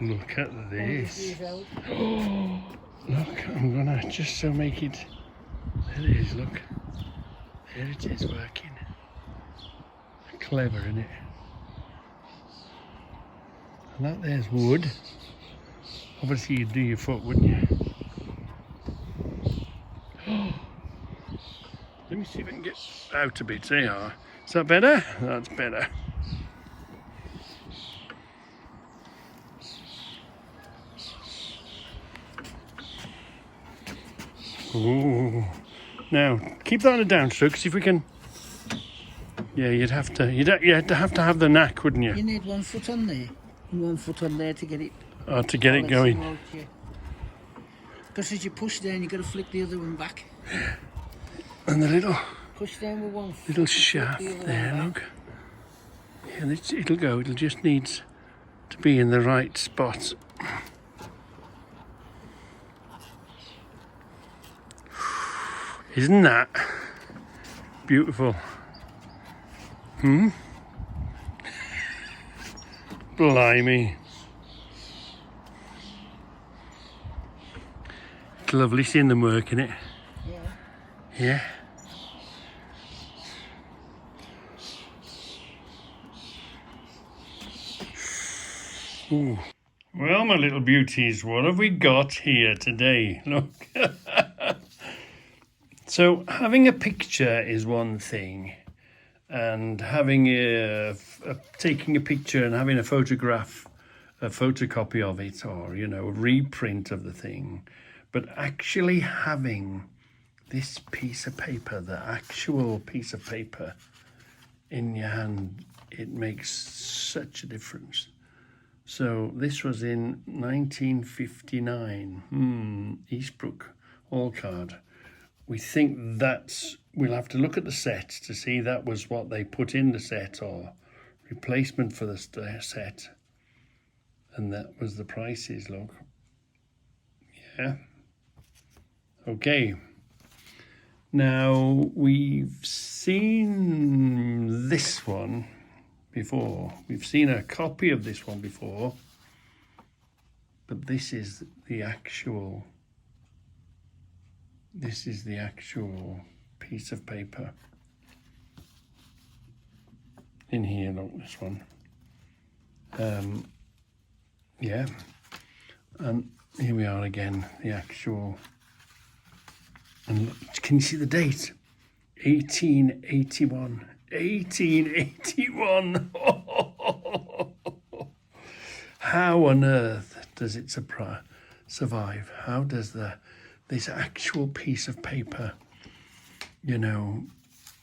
Look at 100 this. years old. Oh, look, I'm gonna just so make it. There it is, look. There it is working. Clever, isn't it? And that there's wood. Obviously you'd do your foot, wouldn't you? Let me see if I can get out a bit. There you are. Is that better? That's better. Ooh. Now keep that on a downstroke. See if we can. Yeah, you'd have to have the knack, wouldn't you? You need 1 foot on there and 1 foot on there to get it. To get it going. Because as you push down, you got to flick the other one back. And the little Push down with 1 foot. little shaft there, look. Yeah, it'll go. It'll just needs to be in the right spot. Isn't that beautiful? Blimey. It's lovely seeing them work in it. Yeah. Yeah. Ooh. Well, my little beauties, what have we got here today? Look. So having a picture is one thing, and having taking a picture and having a photograph, a photocopy of it, or a reprint of the thing, but actually having this piece of paper, the actual piece of paper in your hand, it makes such a difference. So this was in 1959, Eastbrook, Allcard. We think we'll have to look at the set to see that was what they put in the set or replacement for the set. And that was the prices, look. Yeah. Okay. Now, we've seen this one before. We've seen a copy of this one before. But this is the actual piece of paper in here. Look, this one. Yeah, and here we are again, the actual. And look, can you see the date? 1881. 1881. How on earth does it survive? How does this actual piece of paper,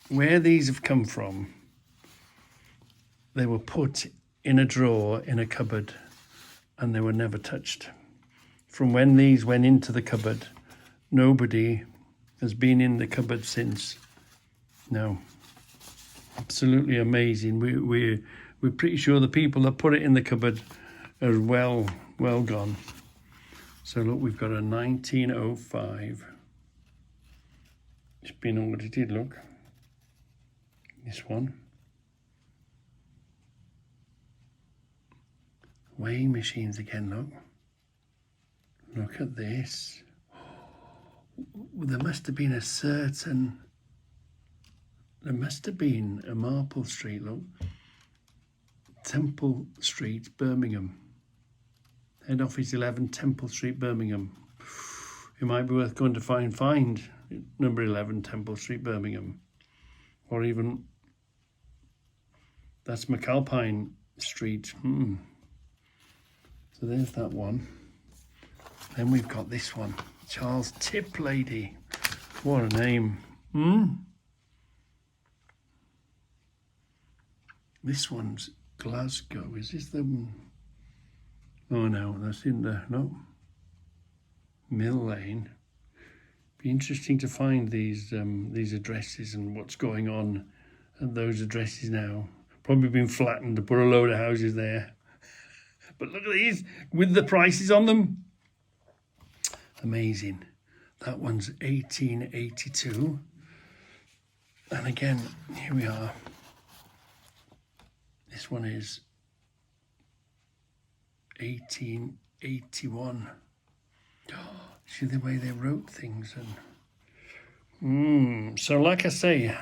where these have come from? They were put in a drawer in a cupboard and they were never touched. From when these went into the cupboard, nobody has been in the cupboard since. No. Absolutely amazing. We're pretty sure the people that put it in the cupboard are well gone. So look, we've got a 1905. It's been audited, look. This one. Weighing machines again, look. Look at this. There must have been a Marple Street, look. Temple Street, Birmingham. Head office 11, Temple Street, Birmingham. It might be worth going to find number 11, Temple Street, Birmingham. Or even, that's McAlpine Street. So there's that one. Then we've got this one, Charles Tip Lady. What a name. This one's Glasgow. Is this the one? Oh no, that's in the, no. Mill Lane. Be interesting to find these addresses and what's going on at those addresses now. Probably been flattened to put a load of houses there. But look at these with the prices on them. Amazing. That one's 1882. And again, here we are. This one is 1881. See the way they wrote things. And so like I say,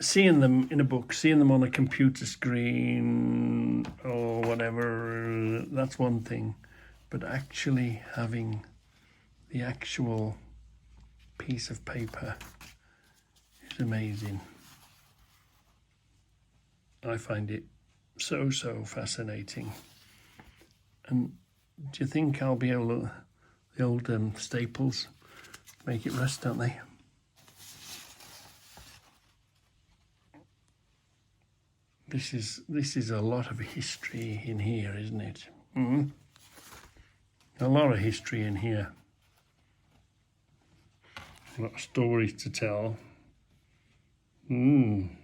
seeing them in a book, seeing them on a computer screen or whatever, that's one thing. But actually having the actual piece of paper is amazing. I find it so fascinating. And do you think I'll be able to, the old staples make it rust, don't they? This is a lot of history in here, isn't it? A lot of history in here. A lot of stories to tell. And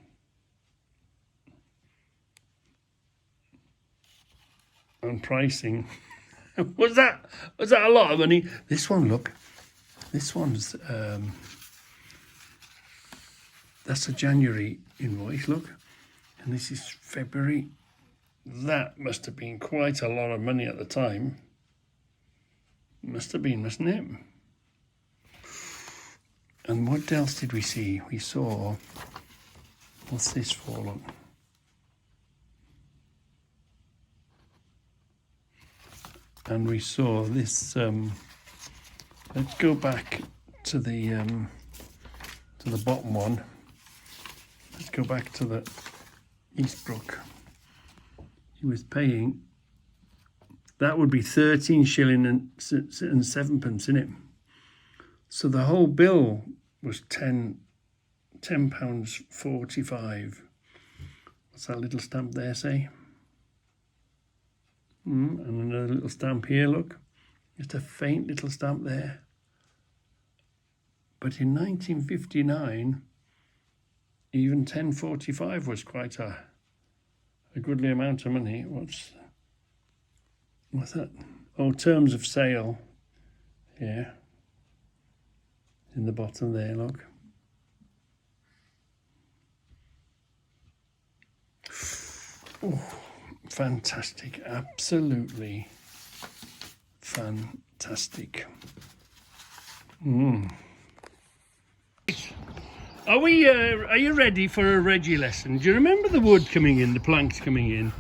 pricing. was that a lot of money? This one, look. This one's that's a January invoice, look. And this is February. That must have been quite a lot of money at the time. Must have been, mustn't it? And what else did we see? We saw, what's this for, look? And we saw this, let's go back to the bottom one. Let's go back to the Eastbrook. He was paying, that would be 13 shilling and 7 pence, isn't it? So the whole bill was £10.45. What's that little stamp there say? And another little stamp here, look. Just a faint little stamp there. But in 1959, even 10.45 was quite a goodly amount of money. What's that? Oh, terms of sale. Yeah. In the bottom there, look. Oh, fantastic. Absolutely fantastic. Are you ready for a Reggie lesson? Do you remember the wood coming in, the planks coming in?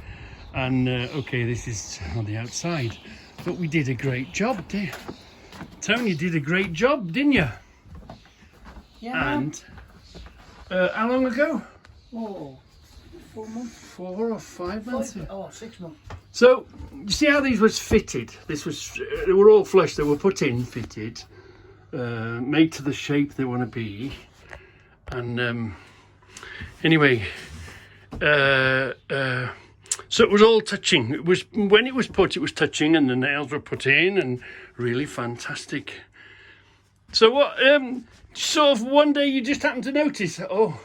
And okay, this is on the outside, but we did a great job, Tony did a great job, didn't you? Yeah. And how long ago? Oh, 4 months. 4 or 5 months. 6 months. So you see how these was fitted? This was they were all flush. They were put in, fitted, made to the shape they want to be. And anyway, so it was all touching. It was when it was put, it was touching, and the nails were put in, and really fantastic. So what? Sort of one day you just happened to notice, oh,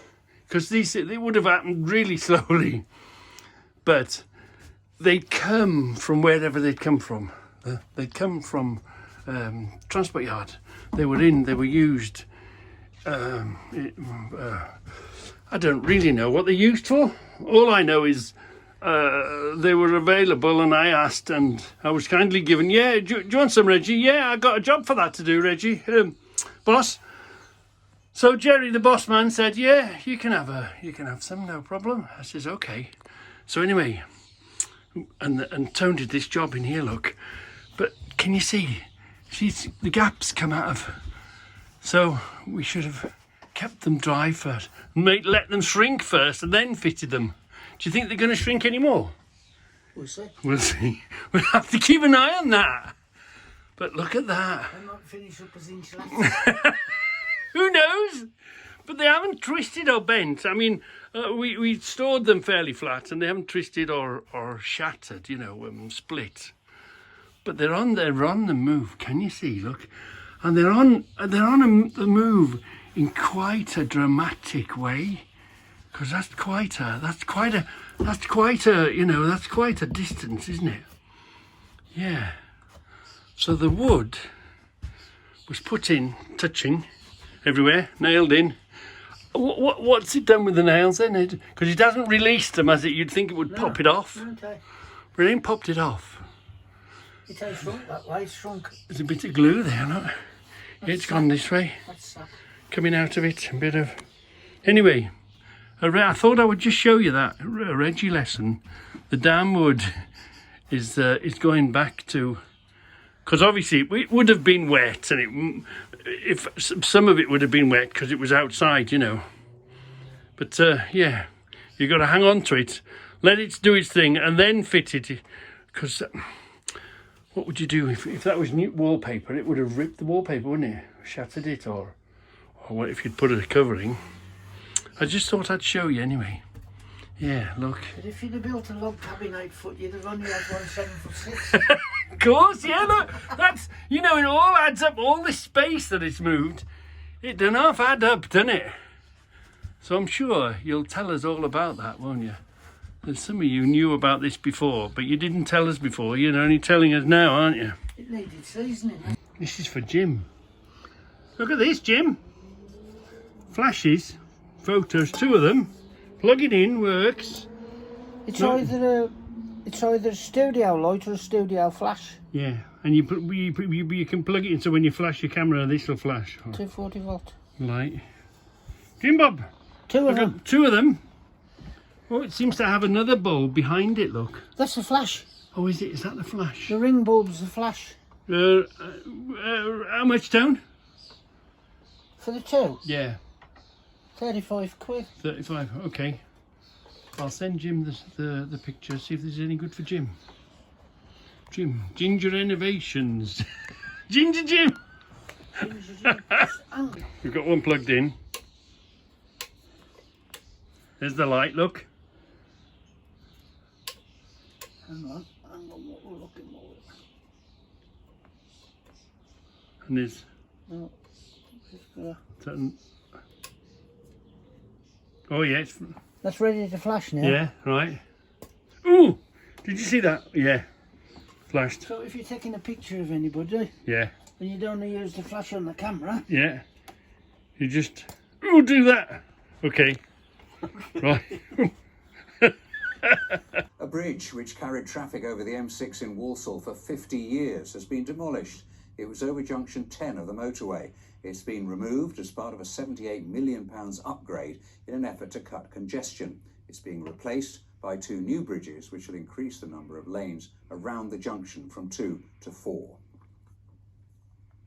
because they would have happened really slowly, but they'd come from wherever they'd come from. They'd come from transport yard. They were used. I don't really know what they're used for. All I know is they were available, and I asked, and I was kindly given. Yeah, do you want some, Reggie? Yeah, I got a job for that to do, Reggie, boss. So Jerry, the boss man, said, "Yeah, you can have some, no problem." I says, "Okay." So anyway, and Tone did this job in here, look. But can you see the gaps come out of? So we should have kept them dry first, let them shrink first, and then fitted them. Do you think they're going to shrink anymore? We'll see. We'll see. We'll have to keep an eye on that. But look at that. They might finish up as inch left. Who knows? But they haven't twisted or bent. I mean, we stored them fairly flat, and they haven't twisted or shattered, split. But they're on the move. Can you see? Look, and they're on the move in quite a dramatic way, because that's quite a distance, isn't it? Yeah. So the wood was put in, touching everywhere, nailed in, What's it done with the nails then? Because it hasn't released them, has it? You'd think it would pop it off. Okay. But it ain't popped it off. It has shrunk that way, it's shrunk. There's a bit of glue there, not? It's gone this way. That's Coming out of it, a bit of... Anyway, I thought I would just show you that a Reggie lesson. The dam wood is going back to... Because obviously it would have been wet, and if some of it would have been wet because it was outside, you know. But yeah, you got to hang on to it, let it do its thing, and then fit it. Because what would you do if that was new wallpaper? It would have ripped the wallpaper, wouldn't it? Shattered it, or what if you'd put it a covering? I just thought I'd show you anyway. Yeah, look. But if you'd have built a log cabin 8 foot, you'd have only had one 7'6". Of course, yeah, look. That's, you know, it all adds up. All this space that it's moved, it doesn't half add up, doesn't it? So I'm sure you'll tell us all about that, won't you? And some of you knew about this before, but you didn't tell us before. You're only telling us now, aren't you? It needed seasoning. This is for Jim. Look at this, Jim. Flashes, photos, 2 of them. Plug it in, works. It's either a studio light or a studio flash. Yeah, and you can plug it in so when you flash your camera, this will flash. 240 volt. Light. Jim Bob. 2 of them. 2 of them. Oh, it seems to have another bulb behind it, look. That's the flash. Oh, is it? Is that the flash? The ring bulb's the flash. How much down? For the 2? Yeah. 35 quid. 35, okay. I'll send Jim the picture, see if there's any good for Jim. Jim, Ginger Innovations. Ginger Jim! We've got one plugged in. There's the light, look. Hang on, what we're looking for. And there's... No, oh yeah, that's ready to flash now. Yeah, right. Ooh! Did you see that? Yeah. Flashed. So if you're taking a picture of anybody, yeah, and you don't use the flash on the camera, yeah, you just do that. Okay. Right. A bridge which carried traffic over the M6 in Walsall for 50 years has been demolished. It was over junction 10 of the motorway. It's been removed as part of a £78 million upgrade in an effort to cut congestion. It's being replaced by 2 new bridges which will increase the number of lanes around the junction from 2 to 4.